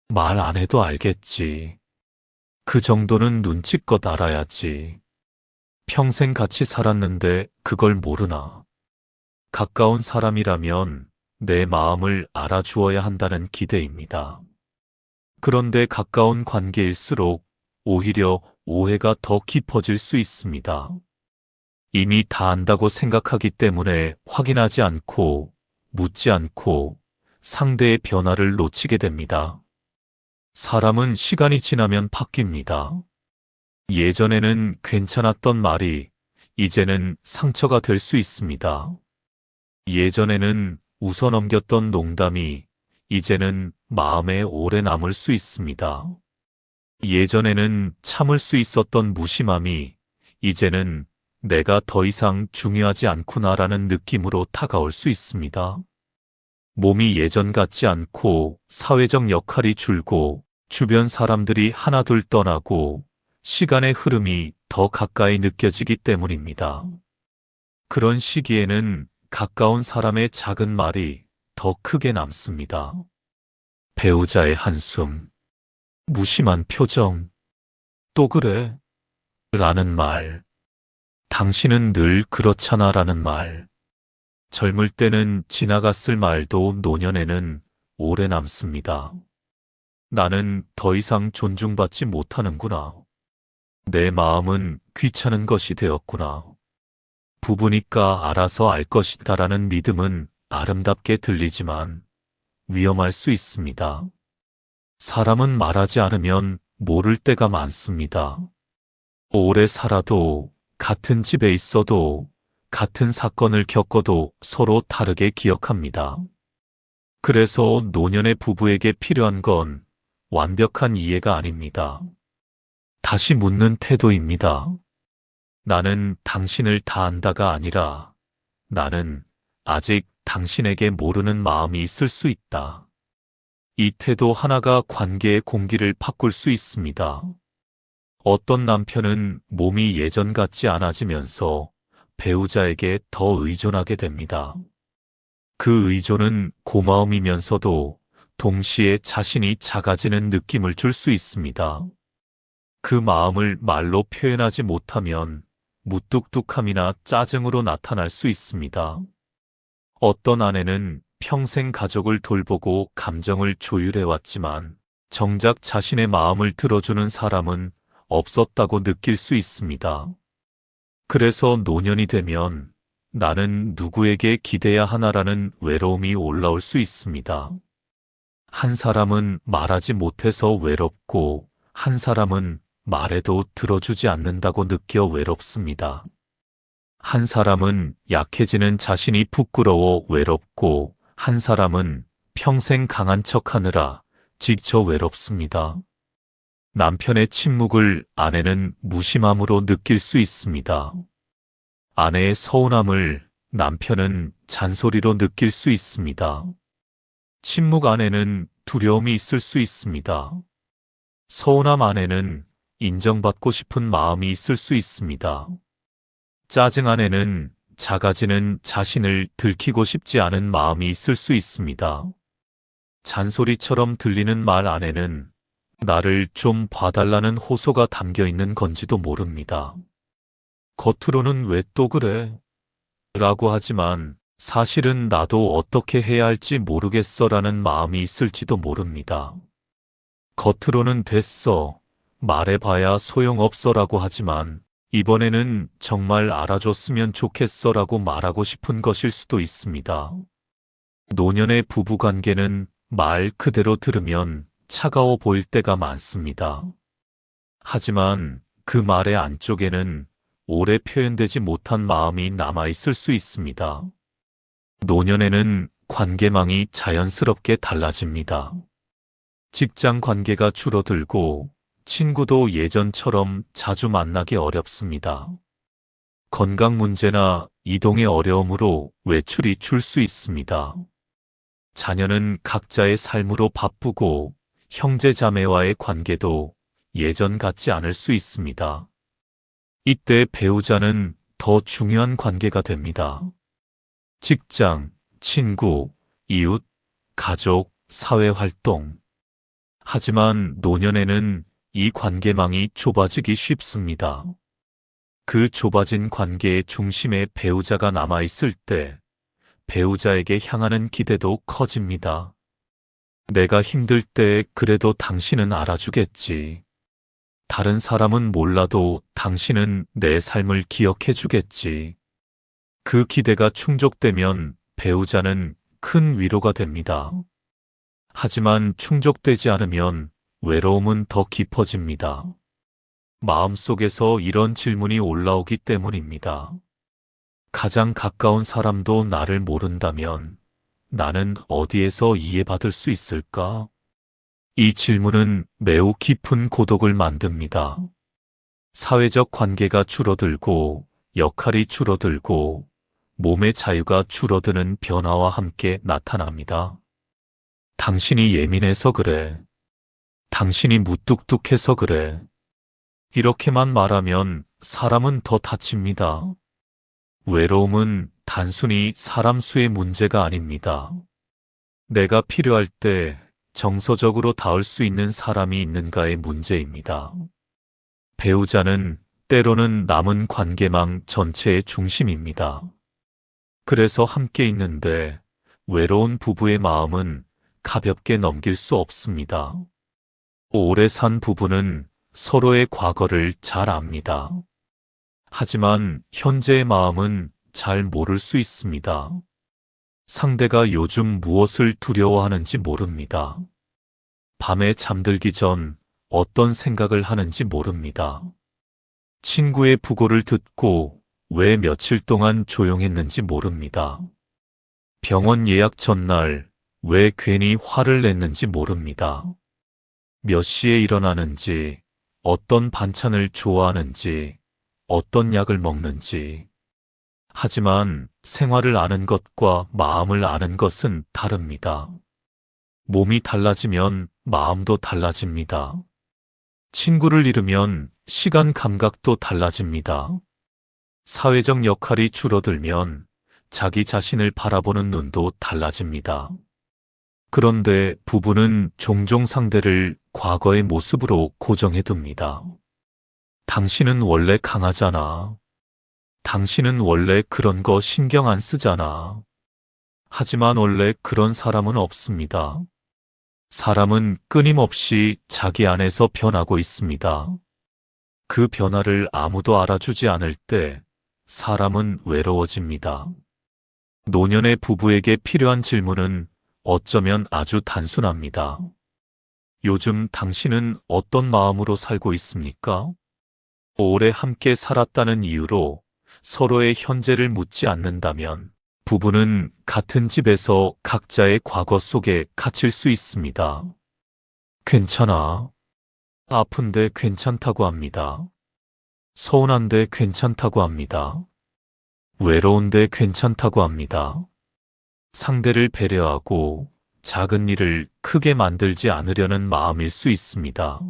말 안 해도 알겠지. 그 정도는 눈치껏 알아야지. 평생 같이 살았는데 그걸 모르나. 가까운 사람이라면 내 마음을 알아주어야 한다는 기대입니다. 그런데 가까운 관계일수록 오히려 오해가 더 깊어질 수 있습니다. 이미 다 안다고 생각하기 때문에 확인하지 않고 묻지 않고 상대의 변화를 놓치게 됩니다. 사람은 시간이 지나면 바뀝니다. 예전에는 괜찮았던 말이 이제는 상처가 될 수 있습니다. 예전에는 웃어넘겼던 농담이 이제는 마음에 오래 남을 수 있습니다. 예전에는 참을 수 있었던 무심함이 이제는 내가 더 이상 중요하지 않구나라는 느낌으로 다가올 수 있습니다. 몸이 예전 같지 않고 사회적 역할이 줄고 주변 사람들이 하나둘 떠나고 시간의 흐름이 더 가까이 느껴지기 때문입니다. 그런 시기에는 가까운 사람의 작은 말이 더 크게 남습니다. 배우자의 한숨, 무심한 표정, 또 그래? 라는 말, 당신은 늘 그렇잖아 라는 말. 젊을 때는 지나갔을 말도 노년에는 오래 남습니다. 나는 더 이상 존중받지 못하는구나. 내 마음은 귀찮은 것이 되었구나. 부부니까 알아서 알 것이다라는 믿음은 아름답게 들리지만 위험할 수 있습니다. 사람은 말하지 않으면 모를 때가 많습니다. 오래 살아도, 같은 집에 있어도, 같은 사건을 겪어도 서로 다르게 기억합니다. 그래서 노년의 부부에게 필요한 건 완벽한 이해가 아닙니다. 다시 묻는 태도입니다. 나는 당신을 다 안다가 아니라 나는 아직 당신에게 모르는 마음이 있을 수 있다. 이 태도 하나가 관계의 공기를 바꿀 수 있습니다. 어떤 남편은 몸이 예전 같지 않아지면서 배우자에게 더 의존하게 됩니다. 그 의존은 고마움이면서도 동시에 자신이 작아지는 느낌을 줄 수 있습니다. 그 마음을 말로 표현하지 못하면 무뚝뚝함이나 짜증으로 나타날 수 있습니다. 어떤 아내는 평생 가족을 돌보고 감정을 조율해왔지만 정작 자신의 마음을 들어주는 사람은 없었다고 느낄 수 있습니다. 그래서 노년이 되면 나는 누구에게 기대야 하나라는 외로움이 올라올 수 있습니다. 한 사람은 말하지 못해서 외롭고 한 사람은 말해도 들어주지 않는다고 느껴 외롭습니다. 한 사람은 약해지는 자신이 부끄러워 외롭고 한 사람은 평생 강한 척하느라 지쳐 외롭습니다. 남편의 침묵을 아내는 무심함으로 느낄 수 있습니다. 아내의 서운함을 남편은 잔소리로 느낄 수 있습니다. 침묵 안에는 두려움이 있을 수 있습니다. 서운함 안에는 인정받고 싶은 마음이 있을 수 있습니다. 짜증 안에는 작아지는 자신을 들키고 싶지 않은 마음이 있을 수 있습니다. 잔소리처럼 들리는 말 안에는 나를 좀 봐달라는 호소가 담겨 있는 건지도 모릅니다. 겉으로는 왜 또 그래? 라고 하지만 사실은 나도 어떻게 해야 할지 모르겠어라는 마음이 있을지도 모릅니다. 겉으로는 됐어, 말해봐야 소용없어라고 하지만 이번에는 정말 알아줬으면 좋겠어라고 말하고 싶은 것일 수도 있습니다. 노년의 부부관계는 말 그대로 들으면 차가워 보일 때가 많습니다. 하지만 그 말의 안쪽에는 오래 표현되지 못한 마음이 남아있을 수 있습니다. 노년에는 관계망이 자연스럽게 달라집니다. 직장 관계가 줄어들고 친구도 예전처럼 자주 만나기 어렵습니다. 건강 문제나 이동의 어려움으로 외출이 줄 수 있습니다. 자녀는 각자의 삶으로 바쁘고 형제 자매와의 관계도 예전 같지 않을 수 있습니다. 이때 배우자는 더 중요한 관계가 됩니다. 직장, 친구, 이웃, 가족, 사회활동. 하지만 노년에는 이 관계망이 좁아지기 쉽습니다. 그 좁아진 관계의 중심에 배우자가 남아있을 때 배우자에게 향하는 기대도 커집니다. 내가 힘들 때 그래도 당신은 알아주겠지. 다른 사람은 몰라도 당신은 내 삶을 기억해 주겠지. 그 기대가 충족되면 배우자는 큰 위로가 됩니다. 하지만 충족되지 않으면 외로움은 더 깊어집니다. 마음속에서 이런 질문이 올라오기 때문입니다. 가장 가까운 사람도 나를 모른다면 나는 어디에서 이해받을 수 있을까? 이 질문은 매우 깊은 고독을 만듭니다. 사회적 관계가 줄어들고 역할이 줄어들고 몸의 자유가 줄어드는 변화와 함께 나타납니다. 당신이 예민해서 그래. 당신이 무뚝뚝해서 그래. 이렇게만 말하면 사람은 더 다칩니다. 외로움은 단순히 사람 수의 문제가 아닙니다. 내가 필요할 때 정서적으로 닿을 수 있는 사람이 있는가의 문제입니다. 배우자는 때로는 남은 관계망 전체의 중심입니다. 그래서 함께 있는데 외로운 부부의 마음은 가볍게 넘길 수 없습니다. 오래 산 부부는 서로의 과거를 잘 압니다. 하지만 현재의 마음은 잘 모를 수 있습니다. 상대가 요즘 무엇을 두려워하는지 모릅니다. 밤에 잠들기 전 어떤 생각을 하는지 모릅니다. 친구의 부고를 듣고 왜 며칠 동안 조용했는지 모릅니다. 병원 예약 전날 왜 괜히 화를 냈는지 모릅니다. 몇 시에 일어나는지, 어떤 반찬을 좋아하는지, 어떤 약을 먹는지. 하지만 생활을 아는 것과 마음을 아는 것은 다릅니다. 몸이 달라지면 마음도 달라집니다. 친구를 잃으면 시간 감각도 달라집니다. 사회적 역할이 줄어들면 자기 자신을 바라보는 눈도 달라집니다. 그런데 부부는 종종 상대를 과거의 모습으로 고정해둡니다. 당신은 원래 강하잖아. 당신은 원래 그런 거 신경 안 쓰잖아. 하지만 원래 그런 사람은 없습니다. 사람은 끊임없이 자기 안에서 변하고 있습니다. 그 변화를 아무도 알아주지 않을 때 사람은 외로워집니다. 노년의 부부에게 필요한 질문은 어쩌면 아주 단순합니다. 요즘 당신은 어떤 마음으로 살고 있습니까? 오래 함께 살았다는 이유로 서로의 현재를 묻지 않는다면 부부는 같은 집에서 각자의 과거 속에 갇힐 수 있습니다. 괜찮아. 아픈데 괜찮다고 합니다. 서운한데 괜찮다고 합니다. 외로운데 괜찮다고 합니다. 상대를 배려하고 작은 일을 크게 만들지 않으려는 마음일 수 있습니다.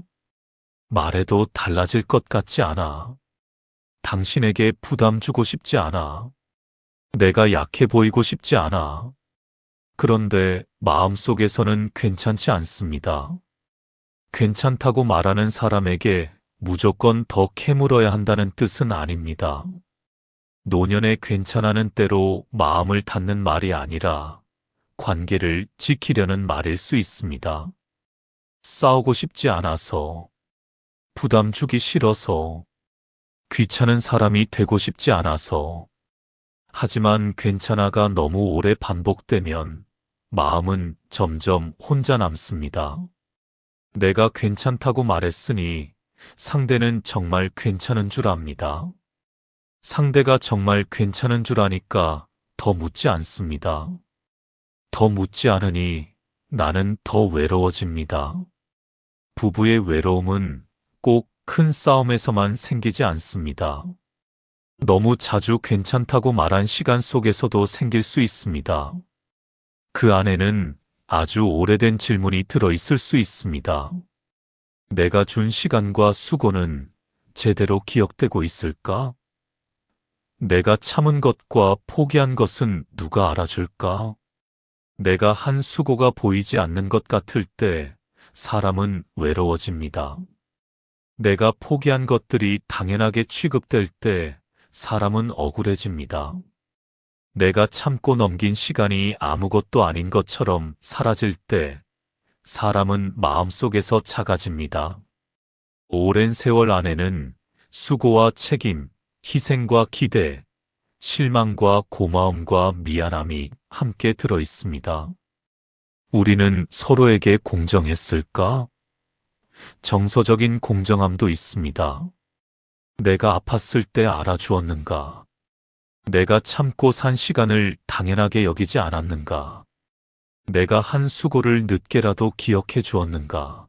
말해도 달라질 것 같지 않아. 당신에게 부담 주고 싶지 않아. 내가 약해 보이고 싶지 않아. 그런데 마음속에서는 괜찮지 않습니다. 괜찮다고 말하는 사람에게 무조건 더 캐물어야 한다는 뜻은 아닙니다. 노년의 괜찮아는 때로 마음을 닫는 말이 아니라 관계를 지키려는 말일 수 있습니다. 싸우고 싶지 않아서, 부담 주기 싫어서, 귀찮은 사람이 되고 싶지 않아서. 하지만 괜찮아가 너무 오래 반복되면 마음은 점점 혼자 남습니다. 내가 괜찮다고 말했으니 상대는 정말 괜찮은 줄 압니다. 상대가 정말 괜찮은 줄 아니까 더 묻지 않습니다. 더 묻지 않으니 나는 더 외로워집니다. 부부의 외로움은 꼭 큰 싸움에서만 생기지 않습니다. 너무 자주 괜찮다고 말한 시간 속에서도 생길 수 있습니다. 그 안에는 아주 오래된 질문이 들어있을 수 있습니다. 내가 준 시간과 수고는 제대로 기억되고 있을까? 내가 참은 것과 포기한 것은 누가 알아줄까? 내가 한 수고가 보이지 않는 것 같을 때 사람은 외로워집니다. 내가 포기한 것들이 당연하게 취급될 때 사람은 억울해집니다. 내가 참고 넘긴 시간이 아무것도 아닌 것처럼 사라질 때 사람은 마음속에서 작아집니다. 오랜 세월 안에는 수고와 책임, 희생과 기대, 실망과 고마움과 미안함이 함께 들어 있습니다. 우리는 서로에게 공정했을까? 정서적인 공정함도 있습니다. 내가 아팠을 때 알아주었는가? 내가 참고 산 시간을 당연하게 여기지 않았는가? 내가 한 수고를 늦게라도 기억해 주었는가?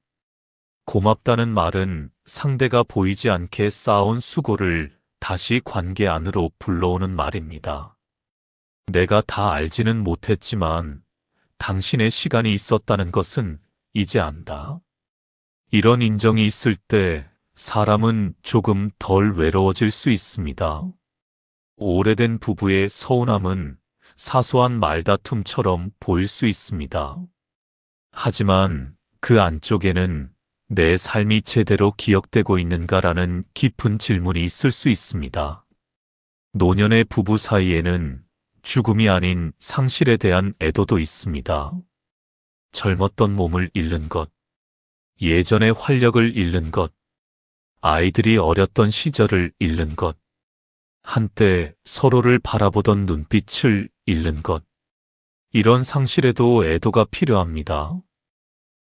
고맙다는 말은 상대가 보이지 않게 쌓아온 수고를 다시 관계 안으로 불러오는 말입니다. 내가 다 알지는 못했지만 당신의 시간이 있었다는 것은 이제 안다. 이런 인정이 있을 때 사람은 조금 덜 외로워질 수 있습니다. 오래된 부부의 서운함은 사소한 말다툼처럼 보일 수 있습니다. 하지만 그 안쪽에는 내 삶이 제대로 기억되고 있는가라는 깊은 질문이 있을 수 있습니다. 노년의 부부 사이에는 죽음이 아닌 상실에 대한 애도도 있습니다. 젊었던 몸을 잃는 것, 예전의 활력을 잃는 것, 아이들이 어렸던 시절을 잃는 것, 한때 서로를 바라보던 눈빛을 잃는 것, 이런 상실에도 애도가 필요합니다.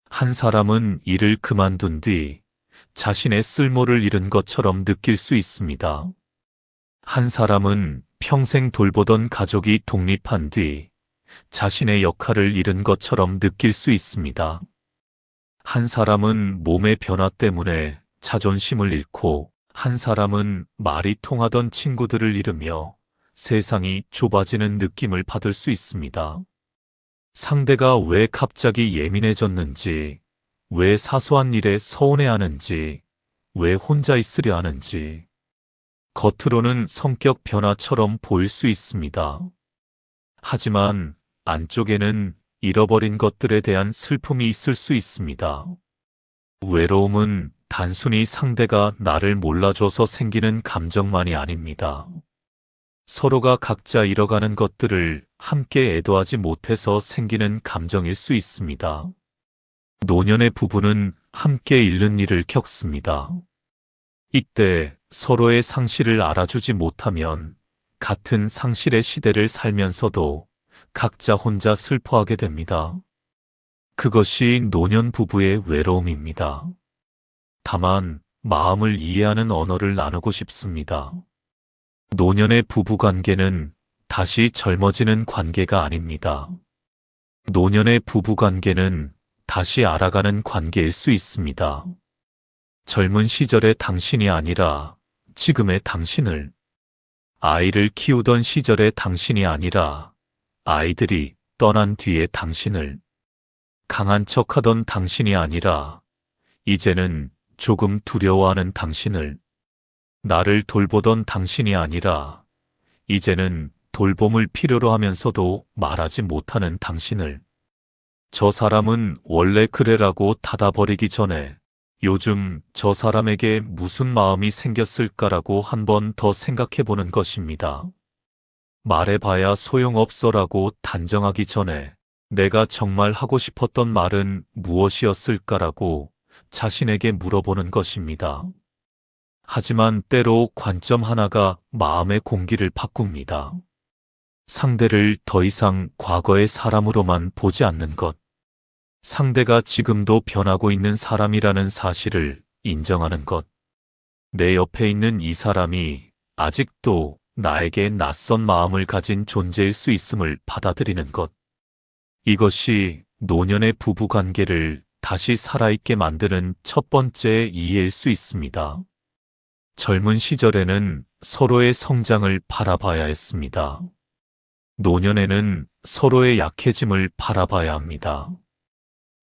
한 사람은 일을 그만둔 뒤 자신의 쓸모를 잃은 것처럼 느낄 수 있습니다. 한 사람은 평생 돌보던 가족이 독립한 뒤 자신의 역할을 잃은 것처럼 느낄 수 있습니다. 한 사람은 몸의 변화 때문에 자존심을 잃고, 한 사람은 말이 통하던 친구들을 잃으며 세상이 좁아지는 느낌을 받을 수 있습니다. 상대가 왜 갑자기 예민해졌는지, 왜 사소한 일에 서운해하는지, 왜 혼자 있으려 하는지, 겉으로는 성격 변화처럼 보일 수 있습니다. 하지만 안쪽에는 잃어버린 것들에 대한 슬픔이 있을 수 있습니다. 외로움은 단순히 상대가 나를 몰라줘서 생기는 감정만이 아닙니다. 서로가 각자 잃어가는 것들을 함께 애도하지 못해서 생기는 감정일 수 있습니다. 노년의 부부는 함께 잃는 일을 겪습니다. 이때 서로의 상실을 알아주지 못하면 같은 상실의 시대를 살면서도 각자 혼자 슬퍼하게 됩니다. 그것이 노년 부부의 외로움입니다. 다만 마음을 이해하는 언어를 나누고 싶습니다. 노년의 부부 관계는 다시 젊어지는 관계가 아닙니다. 노년의 부부 관계는 다시 알아가는 관계일 수 있습니다. 젊은 시절의 당신이 아니라 지금의 당신을, 아이를 키우던 시절의 당신이 아니라 아이들이 떠난 뒤의 당신을, 강한 척하던 당신이 아니라 이제는 조금 두려워하는 당신을, 나를 돌보던 당신이 아니라 이제는 돌봄을 필요로 하면서도 말하지 못하는 당신을, 저 사람은 원래 그래라고 닫아버리기 전에 요즘 저 사람에게 무슨 마음이 생겼을까라고 한 번 더 생각해보는 것입니다. 말해봐야 소용없어라고 단정하기 전에 내가 정말 하고 싶었던 말은 무엇이었을까라고 자신에게 물어보는 것입니다. 하지만 때로 관점 하나가 마음의 공기를 바꿉니다. 상대를 더 이상 과거의 사람으로만 보지 않는 것. 상대가 지금도 변하고 있는 사람이라는 사실을 인정하는 것. 내 옆에 있는 이 사람이 아직도 나에게 낯선 마음을 가진 존재일 수 있음을 받아들이는 것. 이것이 노년의 부부 관계를 다시 살아있게 만드는 첫 번째 이해일 수 있습니다. 젊은 시절에는 서로의 성장을 바라봐야 했습니다. 노년에는 서로의 약해짐을 바라봐야 합니다.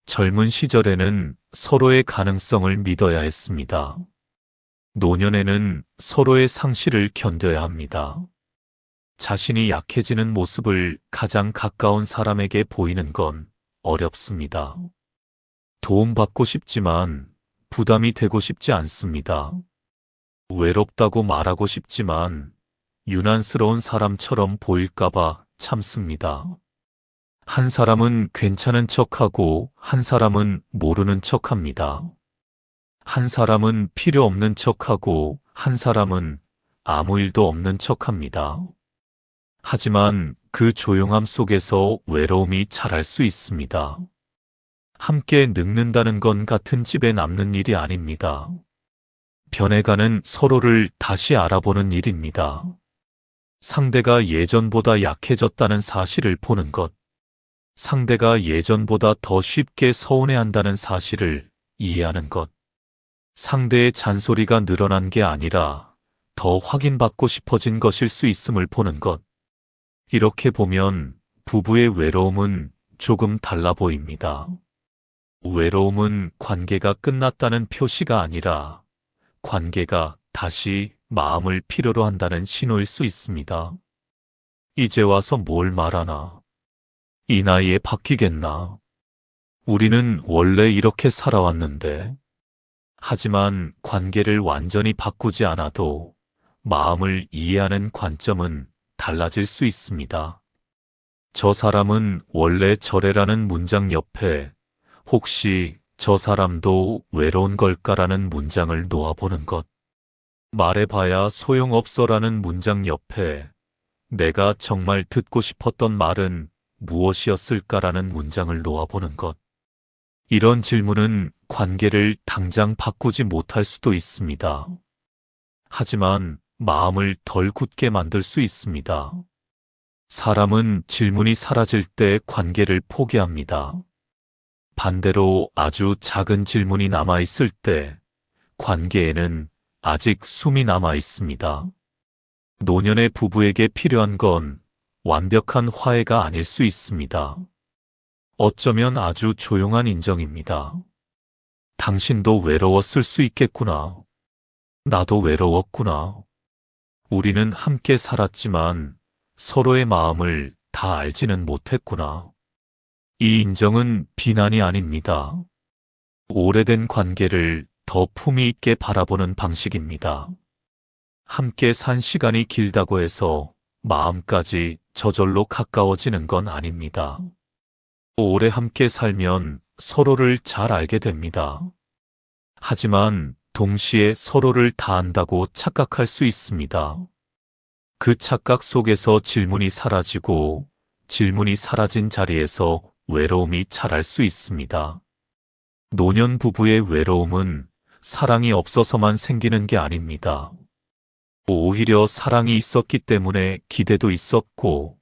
젊은 시절에는 서로의 가능성을 믿어야 했습니다. 노년에는 서로의 상실을 견뎌야 합니다. 자신이 약해지는 모습을 가장 가까운 사람에게 보이는 건 어렵습니다. 도움받고 싶지만 부담이 되고 싶지 않습니다. 외롭다고 말하고 싶지만 유난스러운 사람처럼 보일까봐 참습니다. 한 사람은 괜찮은 척하고 한 사람은 모르는 척합니다. 한 사람은 필요 없는 척하고 한 사람은 아무 일도 없는 척합니다. 하지만 그 조용함 속에서 외로움이 자랄 수 있습니다. 함께 늙는다는 건 같은 집에 남는 일이 아닙니다. 변해가는 서로를 다시 알아보는 일입니다. 상대가 예전보다 약해졌다는 사실을 보는 것. 상대가 예전보다 더 쉽게 서운해한다는 사실을 이해하는 것. 상대의 잔소리가 늘어난 게 아니라 더 확인받고 싶어진 것일 수 있음을 보는 것. 이렇게 보면 부부의 외로움은 조금 달라 보입니다. 외로움은 관계가 끝났다는 표시가 아니라 관계가 다시 마음을 필요로 한다는 신호일 수 있습니다. 이제 와서 뭘 말하나? 이 나이에 바뀌겠나? 우리는 원래 이렇게 살아왔는데. 하지만 관계를 완전히 바꾸지 않아도 마음을 이해하는 관점은 달라질 수 있습니다. 저 사람은 원래 저래라는 문장 옆에 혹시 저 사람도 외로운 걸까라는 문장을 놓아보는 것. 말해봐야 소용없어라는 문장 옆에 내가 정말 듣고 싶었던 말은 무엇이었을까라는 문장을 놓아보는 것. 이런 질문은 관계를 당장 바꾸지 못할 수도 있습니다. 하지만 마음을 덜 굳게 만들 수 있습니다. 사람은 질문이 사라질 때 관계를 포기합니다. 반대로 아주 작은 질문이 남아있을 때 관계에는 아직 숨이 남아 있습니다. 노년의 부부에게 필요한 건 완벽한 화해가 아닐 수 있습니다. 어쩌면 아주 조용한 인정입니다. 당신도 외로웠을 수 있겠구나. 나도 외로웠구나. 우리는 함께 살았지만 서로의 마음을 다 알지는 못했구나. 이 인정은 비난이 아닙니다. 오래된 관계를 더 품위 있게 바라보는 방식입니다. 함께 산 시간이 길다고 해서 마음까지 저절로 가까워지는 건 아닙니다. 오래 함께 살면 서로를 잘 알게 됩니다. 하지만 동시에 서로를 다 안다고 착각할 수 있습니다. 그 착각 속에서 질문이 사라지고 질문이 사라진 자리에서 외로움이 자랄 수 있습니다. 노년 부부의 외로움은 사랑이 없어서만 생기는 게 아닙니다. 오히려 사랑이 있었기 때문에 기대도 있었고,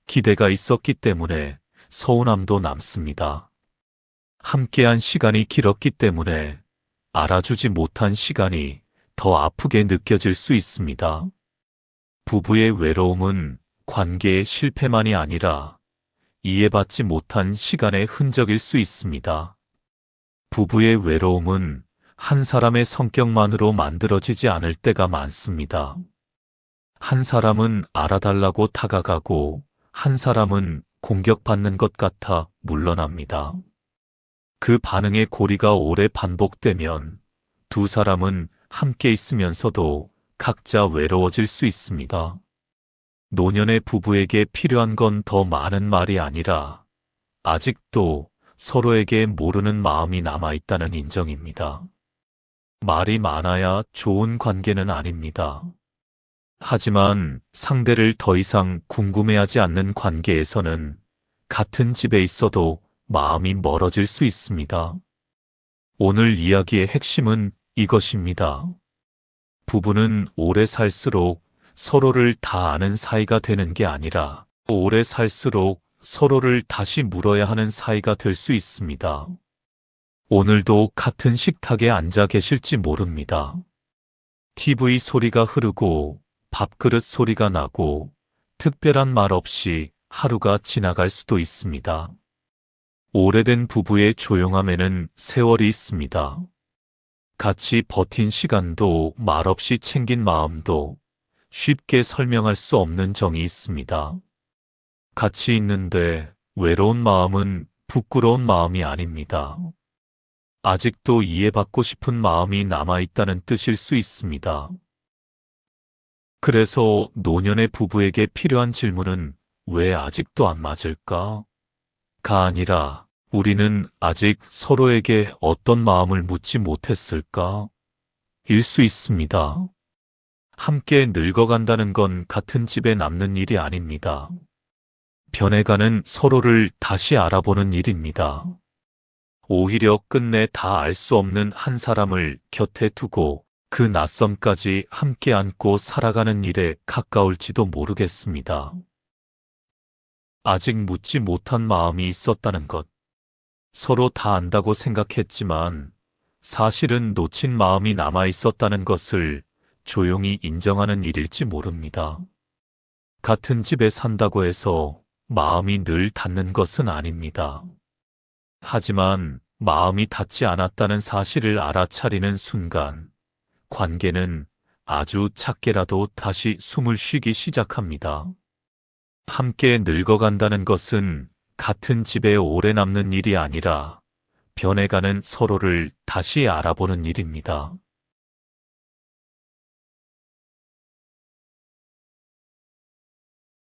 기대가 있었기 때문에 서운함도 남습니다. 함께한 시간이 길었기 때문에 알아주지 못한 시간이 더 아프게 느껴질 수 있습니다. 부부의 외로움은 관계의 실패만이 아니라 이해받지 못한 시간의 흔적일 수 있습니다. 부부의 외로움은 한 사람의 성격만으로 만들어지지 않을 때가 많습니다. 한 사람은 알아달라고 다가가고 한 사람은 공격받는 것 같아 물러납니다. 그 반응의 고리가 오래 반복되면 두 사람은 함께 있으면서도 각자 외로워질 수 있습니다. 노년의 부부에게 필요한 건 더 많은 말이 아니라 아직도 서로에게 모르는 마음이 남아있다는 인정입니다. 말이 많아야 좋은 관계는 아닙니다. 하지만 상대를 더 이상 궁금해하지 않는 관계에서는 같은 집에 있어도 마음이 멀어질 수 있습니다. 오늘 이야기의 핵심은 이것입니다. 부부는 오래 살수록 서로를 다 아는 사이가 되는 게 아니라 오래 살수록 서로를 다시 물어야 하는 사이가 될 수 있습니다. 오늘도 같은 식탁에 앉아 계실지 모릅니다. TV 소리가 흐르고 밥그릇 소리가 나고 특별한 말 없이 하루가 지나갈 수도 있습니다. 오래된 부부의 조용함에는 세월이 있습니다. 같이 버틴 시간도 말없이 챙긴 마음도 쉽게 설명할 수 없는 정이 있습니다. 같이 있는데 외로운 마음은 부끄러운 마음이 아닙니다. 아직도 이해받고 싶은 마음이 남아있다는 뜻일 수 있습니다. 그래서 노년의 부부에게 필요한 질문은 왜 아직도 안 맞을까? 가 아니라 우리는 아직 서로에게 어떤 마음을 묻지 못했을까? 일 수 있습니다. 함께 늙어간다는 건 같은 집에 남는 일이 아닙니다. 변해가는 서로를 다시 알아보는 일입니다. 오히려 끝내 다 알 수 없는 한 사람을 곁에 두고 그 낯섦까지 함께 안고 살아가는 일에 가까울지도 모르겠습니다. 아직 묻지 못한 마음이 있었다는 것. 서로 다 안다고 생각했지만 사실은 놓친 마음이 남아 있었다는 것을 조용히 인정하는 일일지 모릅니다. 같은 집에 산다고 해서 마음이 늘 닿는 것은 아닙니다. 하지만 마음이 닿지 않았다는 사실을 알아차리는 순간 관계는 아주 작게라도 다시 숨을 쉬기 시작합니다. 함께 늙어간다는 것은 같은 집에 오래 남는 일이 아니라 변해가는 서로를 다시 알아보는 일입니다.